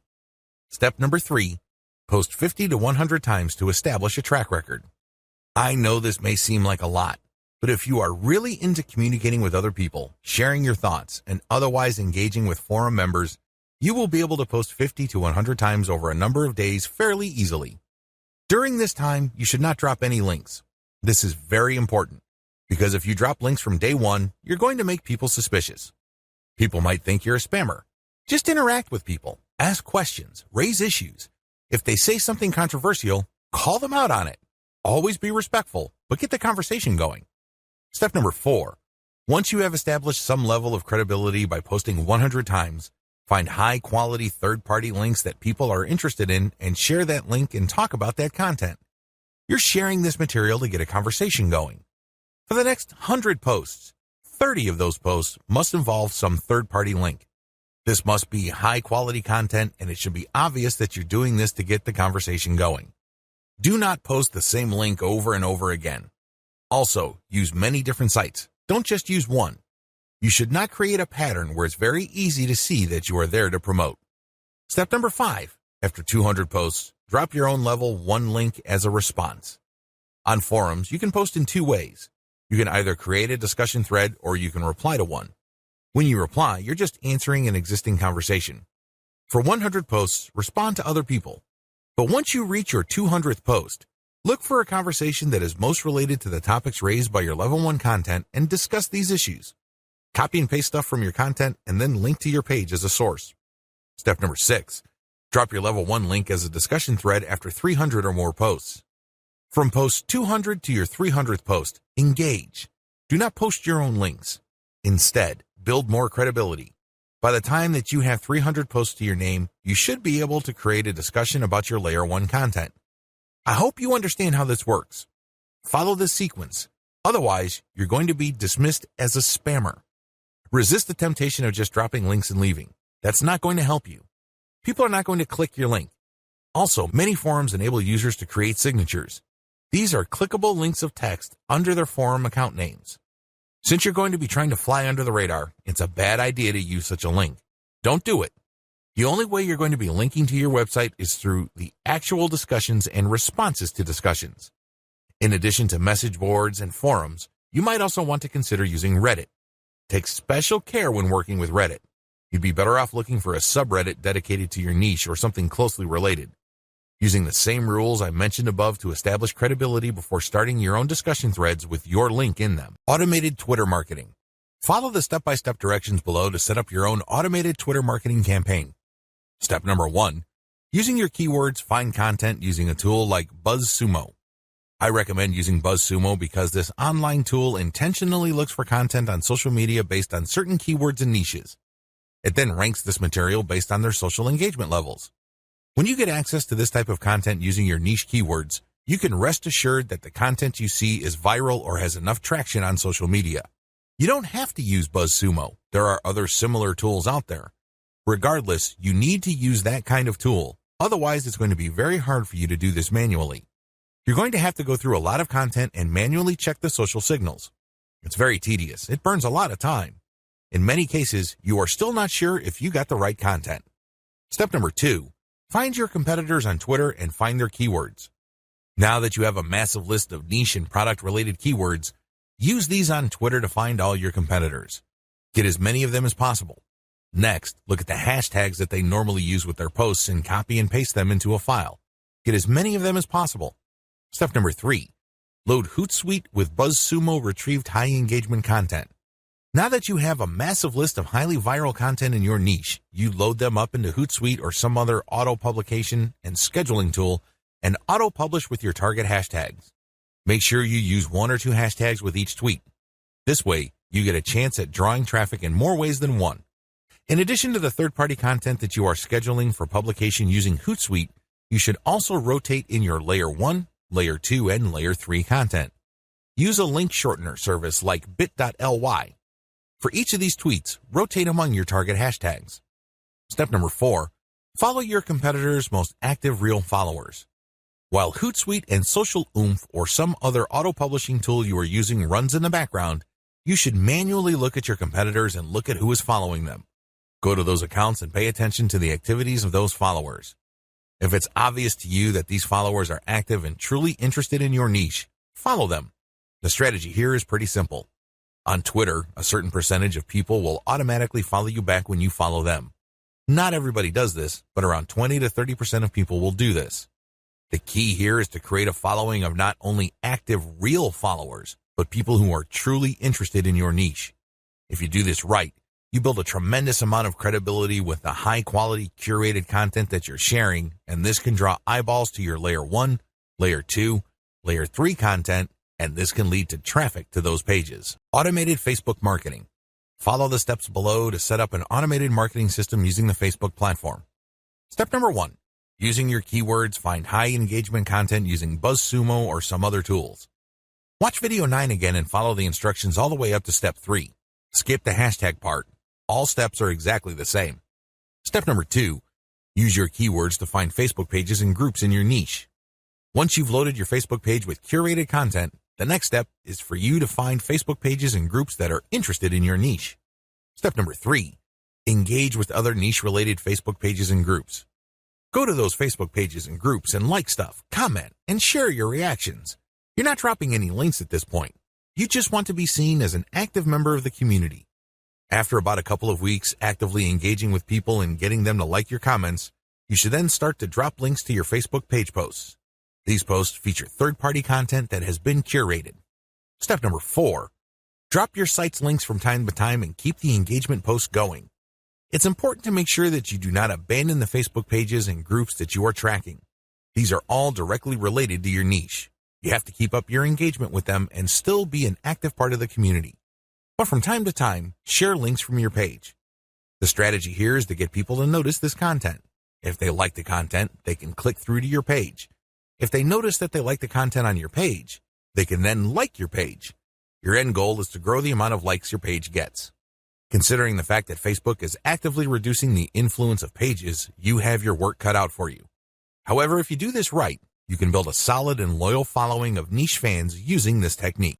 A: Step number 3, post 50 to 100 times to establish a track record. I know this may seem like a lot, but if you are really into communicating with other people, sharing your thoughts, and otherwise engaging with forum members, you will be able to post 50 to 100 times over a number of days fairly easily. During this time, you should not drop any links. This is very important, because if you drop links from day 1, you're going to make people suspicious. People might think you're a spammer. Just interact with people, ask questions, raise issues. If they say something controversial, call them out on it. Always be respectful, but get the conversation going. Step number 4, once you have established some level of credibility by posting 100 times, find high-quality third-party links that people are interested in and share that link and talk about that content. You're sharing this material to get a conversation going. For the next 100 posts, 30 of those posts must involve some third-party link. This must be high-quality content, and it should be obvious that you're doing this to get the conversation going. Do not post the same link over and over again. Also, use many different sites. Don't just use one. You should not create a pattern where it's very easy to see that you are there to promote. Step number 5, after 200 posts, drop your own level 1 link as a response. On forums, you can post in 2 ways. You can either create a discussion thread or you can reply to one. When you reply, you're just answering an existing conversation. For 100 posts, respond to other people. But once you reach your 200th post, Look for a conversation that is most related to the topics raised by your level 1 content and discuss these issues. Copy and paste stuff from your content and then link to your page as a source. Step number 6. Drop your level 1 link as a discussion thread after 300 or more posts. From post 200 to your 300th post, engage. Do not post your own links. Instead, build more credibility. By the time that you have 300 posts to your name, you should be able to create a discussion about your layer 1 content. I hope you understand how this works. Follow this sequence. Otherwise, you're going to be dismissed as a spammer. Resist the temptation of just dropping links and leaving. That's not going to help you. People are not going to click your link. Also, many forums enable users to create signatures. These are clickable links of text under their forum account names. Since you're going to be trying to fly under the radar, it's a bad idea to use such a link. Don't do it. The only way you're going to be linking to your website is through the actual discussions and responses to discussions. In addition to message boards and forums, you might also want to consider using Reddit. Take special care when working with Reddit. You'd be better off looking for a subreddit dedicated to your niche or something closely related. Using the same rules I mentioned above to establish credibility before starting your own discussion threads with your link in them. Automated Twitter marketing. Follow the step-by-step directions below to set up your own automated Twitter marketing campaign. Step number 1. Using your keywords, find content using a tool like BuzzSumo. I recommend using BuzzSumo because this online tool intentionally looks for content on social media based on certain keywords and niches. It then ranks this material based on their social engagement levels. When you get access to this type of content using your niche keywords, you can rest assured that the content you see is viral or has enough traction on social media. You don't have to use BuzzSumo. There are other similar tools out there. Regardless, you need to use that kind of tool. Otherwise, it's going to be very hard for you to do this manually. You're going to have to go through a lot of content and manually check the social signals. It's very tedious. It burns a lot of time. In many cases, you are still not sure if you got the right content. Step number 2. Find your competitors on Twitter and find their keywords. Now that you have a massive list of niche and product-related keywords, use these on Twitter to find all your competitors. Get as many of them as possible. Next, look at the hashtags that they normally use with their posts and copy and paste them into a file. Get as many of them as possible. Step number 3. Load Hootsuite with BuzzSumo retrieved high engagement content. Now that you have a massive list of highly viral content in your niche, you load them up into Hootsuite or some other auto-publication and scheduling tool and auto-publish with your target hashtags. Make sure you use 1 or 2 hashtags with each tweet. This way, you get a chance at drawing traffic in more ways than one. In addition to the third-party content that you are scheduling for publication using Hootsuite, you should also rotate in your Layer 1, Layer 2, and Layer 3 content. Use a link shortener service like bit.ly. For each of these tweets, rotate among your target hashtags. Step number 4. Follow your competitors' most active real followers. While Hootsuite and Social Oomph or some other auto-publishing tool you are using runs in the background, you should manually look at your competitors and look at who is following them. Go to those accounts and pay attention to the activities of those followers. If it's obvious to you that these followers are active and truly interested in your niche, follow them. The strategy here is pretty simple. On Twitter, a certain percentage of people will automatically follow you back when you follow them. Not everybody does this, but around 20 to 30% of people will do this. The key here is to create a following of not only active, real followers, but people who are truly interested in your niche. If you do this right, you build a tremendous amount of credibility with the high-quality, curated content that you're sharing, and this can draw eyeballs to your Layer 1, Layer 2, Layer 3 content, and this can lead to traffic to those pages. Automated Facebook marketing. Follow the steps below to set up an automated marketing system using the Facebook platform. Step number 1. Using your keywords, find high engagement content using BuzzSumo or some other tools. Watch video 9 again and follow the instructions all the way up to step 3. Skip the hashtag part. All steps are exactly the same. Step number 2. Use your keywords to find Facebook pages and groups in your niche. Once you've loaded your Facebook page with curated content, the next step is for you to find Facebook pages and groups that are interested in your niche. Step number 3. Engage with other niche-related Facebook pages and groups. Go to those Facebook pages and groups and like stuff, comment, and share your reactions. You're not dropping any links at this point. You just want to be seen as an active member of the community. After about a couple of weeks actively engaging with people and getting them to like your comments, you should then start to drop links to your Facebook page posts. These posts feature third-party content that has been curated. Step number 4. Drop your site's links from time to time and keep the engagement posts going. It's important to make sure that you do not abandon the Facebook pages and groups that you are tracking. These are all directly related to your niche. You have to keep up your engagement with them and still be an active part of the community. But from time to time, share links from your page. The strategy here is to get people to notice this content. If they like the content, they can click through to your page. If they notice that they like the content on your page, they can then like your page. Your end goal is to grow the amount of likes your page gets. Considering the fact that Facebook is actively reducing the influence of pages, you have your work cut out for you. However, if you do this right, you can build a solid and loyal following of niche fans using this technique.